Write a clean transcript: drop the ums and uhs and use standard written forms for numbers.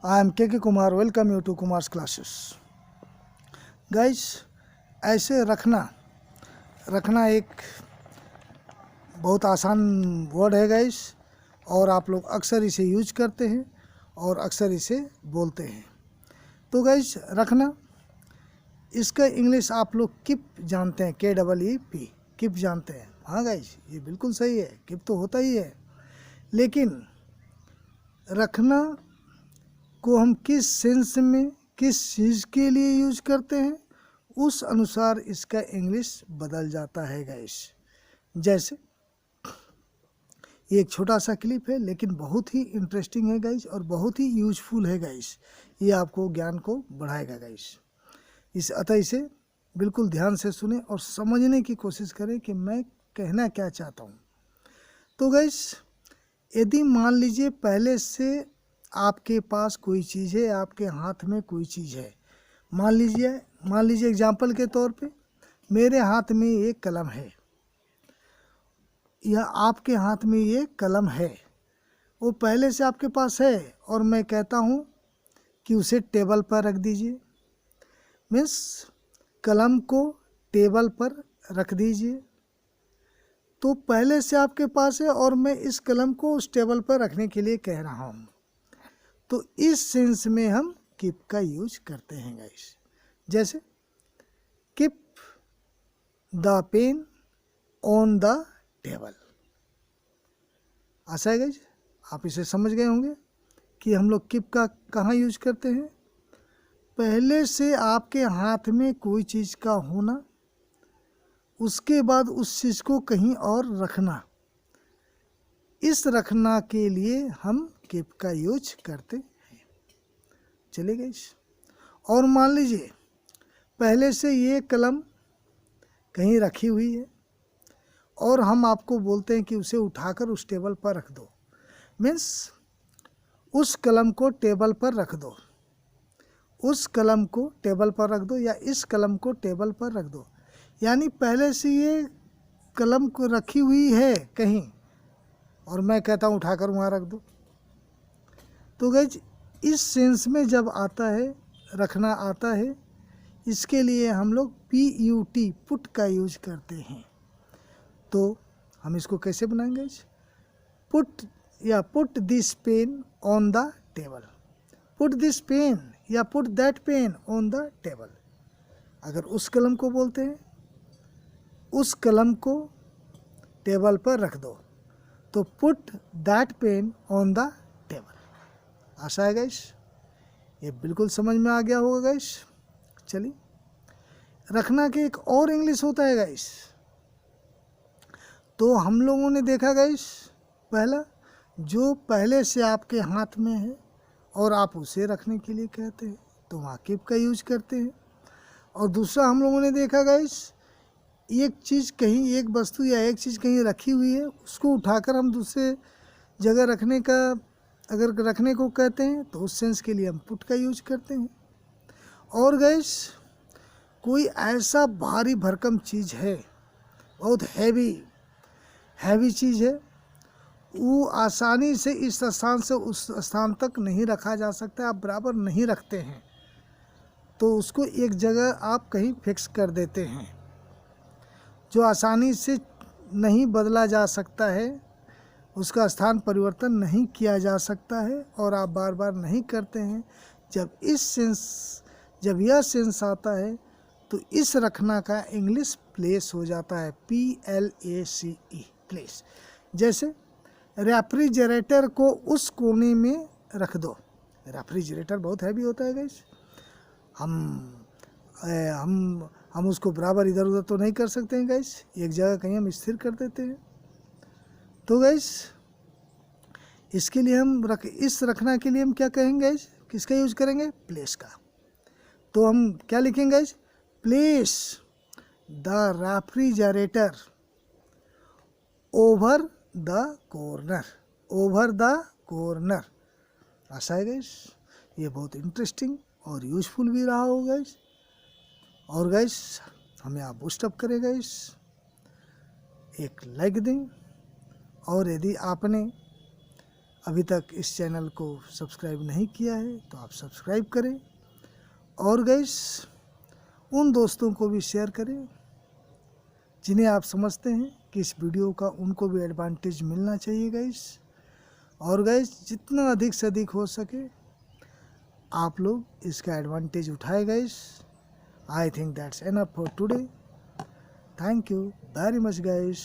I am K Kumar, welcome you to Kumar's classes. Guys, ऐसे रखना एक बहुत आसान वर्ड है गाइस, और आप लोग अक्सर इसे यूज करते हैं और अक्सर इसे बोलते हैं। तो गाइस, रखना, इसका इंग्लिश आप लोग किप जानते हैं, KEEP, किप जानते हैं। हाँ गाइस, ये बिल्कुल सही है, किप तो होता ही है। लेकिन रखना को हम किस सेंस में, किस चीज़ के लिए यूज करते हैं, उस अनुसार इसका इंग्लिश बदल जाता है गाइस। जैसे ये एक छोटा सा क्लिप है, लेकिन बहुत ही इंटरेस्टिंग है गाइस और बहुत ही यूजफुल है गाइस। ये आपको ज्ञान को बढ़ाएगा गाइस। अतः इसे बिल्कुल ध्यान से सुने और समझने की कोशिश करें कि मैं कहना क्या चाहता हूँ। तो गाइस, यदि मान लीजिए पहले से आपके पास कोई चीज़ है, आपके हाथ में कोई चीज़ है, मान लीजिए एग्जाम्पल के तौर पे मेरे हाथ में ये कलम है या आपके हाथ में ये कलम है, वो पहले से आपके पास है और मैं कहता हूँ कि उसे टेबल पर रख दीजिए। मीन्स कलम को टेबल पर रख दीजिए, तो पहले से आपके पास है और मैं इस कलम को उस टेबल पर रखने के लिए कह रहा हूँ। तो इस सेंस में हम कीप का यूज करते हैं गाइस। जैसे keep the pen on the table. आशा है गाइस आप इसे समझ गए होंगे कि हम लोग कीप का कहाँ यूज करते हैं। पहले से आपके हाथ में कोई चीज़ का होना, उसके बाद उस चीज़ को कहीं और रखना, इस रखना के लिए हम कीप का यूज करते हैं। चलिए गाइस, और मान लीजिए पहले से ये कलम कहीं रखी हुई है और हम आपको बोलते हैं कि उसे उठाकर उस टेबल पर रख दो। मीन्स उस कलम को टेबल पर रख दो, उस कलम को टेबल पर रख दो या इस कलम को टेबल पर रख दो। यानी पहले से ये कलम को रखी हुई है कहीं और मैं कहता हूँ उठाकर वहाँ रख दो। तो गाइस, इस सेंस में जब आता है, रखना आता है, इसके लिए हम लोग PUT पुट का यूज करते हैं। तो हम इसको कैसे बनाएंगे? पुट या put this pen on the table, put this pen या put that pen on the table. अगर उस कलम को बोलते हैं, उस कलम को टेबल पर रख दो, तो put that pen on the table. आशा है गाइस ये बिल्कुल समझ में आ गया होगा गाइस। चलिए, रखना के एक और इंग्लिश होता है गाइस। तो हम लोगों ने देखा गाइस, पहला जो पहले से आपके हाथ में है और आप उसे रखने के लिए कहते हैं, तो वहाँ कीप का यूज करते हैं। और दूसरा हम लोगों ने देखा गाइस, एक चीज़ कहीं, एक वस्तु या एक चीज़ कहीं रखी हुई है, उसको उठाकर हम दूसरे जगह रखने का, अगर रखने को कहते हैं, तो उस सेंस के लिए हम पुट का यूज करते हैं। और गाइस, कोई ऐसा भारी भरकम चीज़ है, बहुत हैवी चीज़ है, वो आसानी से इस स्थान से उस स्थान तक नहीं रखा जा सकता, आप बराबर नहीं रखते हैं, तो उसको एक जगह आप कहीं फिक्स कर देते हैं, जो आसानी से नहीं बदला जा सकता है, उसका स्थान परिवर्तन नहीं किया जा सकता है और आप बार बार नहीं करते हैं। जब यह सेंस आता है, तो इस रखना का इंग्लिश प्लेस हो जाता है, PLACE, प्लेस। जैसे रेफ्रिजरेटर को उस कोने में रख दो। रेफ्रिजरेटर बहुत हैवी होता है गाइस, हम उसको बराबर इधर उधर तो नहीं कर सकते हैं गाइस, एक जगह कहीं हम स्थिर कर देते हैं। तो गाइस, इसके लिए हम इस रखना के लिए हम क्या कहेंगे गाइस, किसका यूज करेंगे? प्लेस का। तो हम क्या लिखेंगे guys? Place the refrigerator over the corner, over the corner. आशा है गाइस ये बहुत इंटरेस्टिंग और यूजफुल भी रहा होगा गाइस। और गाइस, हमें आप बूस्टअप करें गाइस, एक लाइक दें, और यदि आपने अभी तक इस चैनल को सब्सक्राइब नहीं किया है तो आप सब्सक्राइब करें, और गाइस उन दोस्तों को भी शेयर करें जिन्हें आप समझते हैं कि इस वीडियो का उनको भी एडवांटेज मिलना चाहिए गाइस। और गाइस जितना अधिक से अधिक हो सके आप लोग इसका एडवांटेज उठाए guys. I think that's enough for today. Thank you very much guys.